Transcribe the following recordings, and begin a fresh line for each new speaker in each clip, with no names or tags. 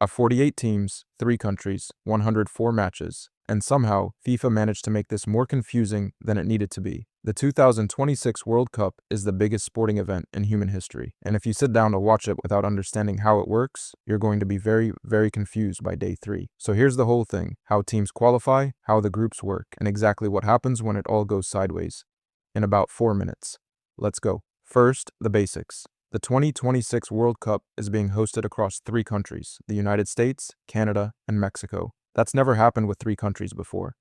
A 48 teams, 3 countries, 104 matches, and somehow FIFA managed to make this more confusing than it needed to be. The 2026 World Cup is the biggest sporting event in human history, and if you sit down to watch it without understanding how it works, you're going to be very, very confused by day 3. So here's the whole thing: how teams qualify, how the groups work, and exactly what happens when it all goes sideways. In about 4 minutes. Let's go. First, the basics. The 2026 World Cup is being hosted across 3 countries: the United States, Canada, and Mexico. That's never happened with 3 countries before.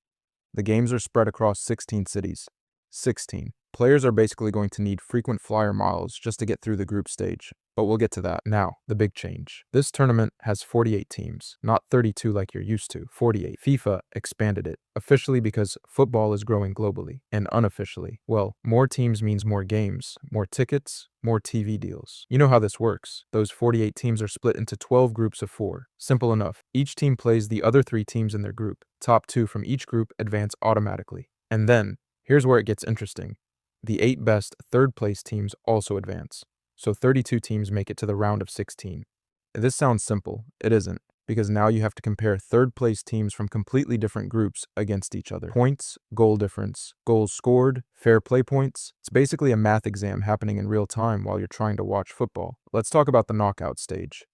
The games are spread across 16 cities. 16. Players are basically going to need frequent flyer miles just to get through the group stage, but we'll get to that. Now, the big change. This tournament has 48 teams, not 32 like you're used to, 48. FIFA expanded it, officially because football is growing globally, and unofficially, well, more teams means more games, more tickets, more TV deals. You know how this works. Those 48 teams are split into 12 groups of 4. Simple enough. Each team plays the other 3 teams in their group. Top 2 from each group advance automatically. And then, here's where it gets interesting. The 8 best third-place teams also advance, so 32 teams make it to the round of 16. This sounds simple. It isn't, because now you have to compare third-place teams from completely different groups against each other. Points, goal difference, goals scored, fair play points. It's basically a math exam happening in real time while you're trying to watch football. Let's talk about the knockout stage.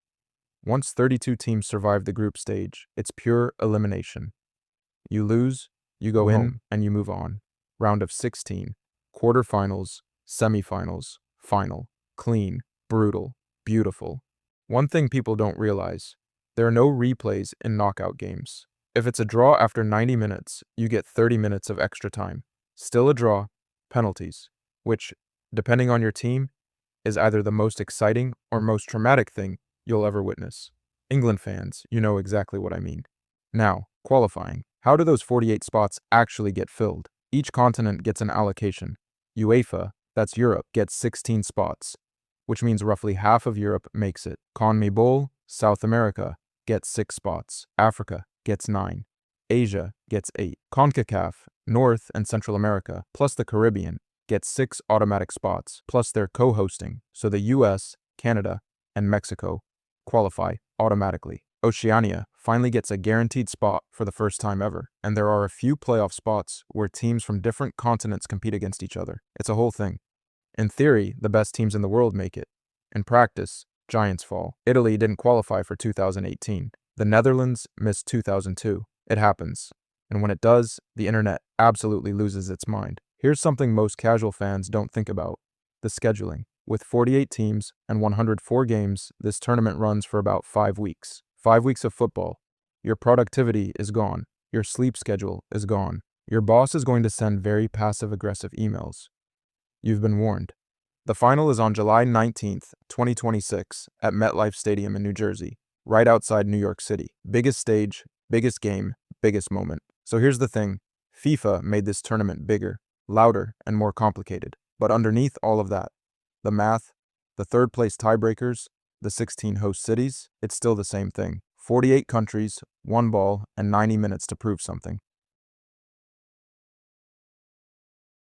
Once 32 teams survive the group stage, it's pure elimination. You lose, you go in, and you move on. Round of 16. Quarterfinals, semifinals, final. Clean, brutal, beautiful. One thing people don't realize: there are no replays in knockout games. If it's a draw after 90 minutes, you get 30 minutes of extra time. Still a draw, penalties, which, depending on your team, is either the most exciting or most traumatic thing you'll ever witness. England fans, you know exactly what I mean. Now, qualifying. How do those 48 spots actually get filled? Each continent gets an allocation. UEFA, that's Europe, gets 16 spots, which means roughly half of Europe makes it. CONMEBOL, South America, gets 6 spots. Africa gets 9. Asia gets 8. CONCACAF, North and Central America, plus the Caribbean, gets 6 automatic spots, plus their co-hosting, so the US, Canada, and Mexico qualify automatically. Oceania finally gets a guaranteed spot for the first time ever, and there are a few playoff spots where teams from different continents compete against each other. It's a whole thing. In theory, the best teams in the world make it. In practice, giants fall. Italy didn't qualify for 2018. The Netherlands missed 2002. It happens. And when it does, the internet absolutely loses its mind. Here's something most casual fans don't think about: the scheduling. With 48 teams and 104 games, this tournament runs for about 5 weeks. 5 weeks of football. Your productivity is gone. Your sleep schedule is gone. Your boss is going to send very passive-aggressive emails. You've been warned. The final is on July 19th, 2026, at MetLife Stadium in New Jersey, right outside New York City. Biggest stage, biggest game, biggest moment. So here's the thing: FIFA made this tournament bigger, louder, and more complicated. But underneath all of that, the math, the third-place tiebreakers, the 16 host cities, it's still the same thing. 48 countries, 1 ball, and 90 minutes to prove something.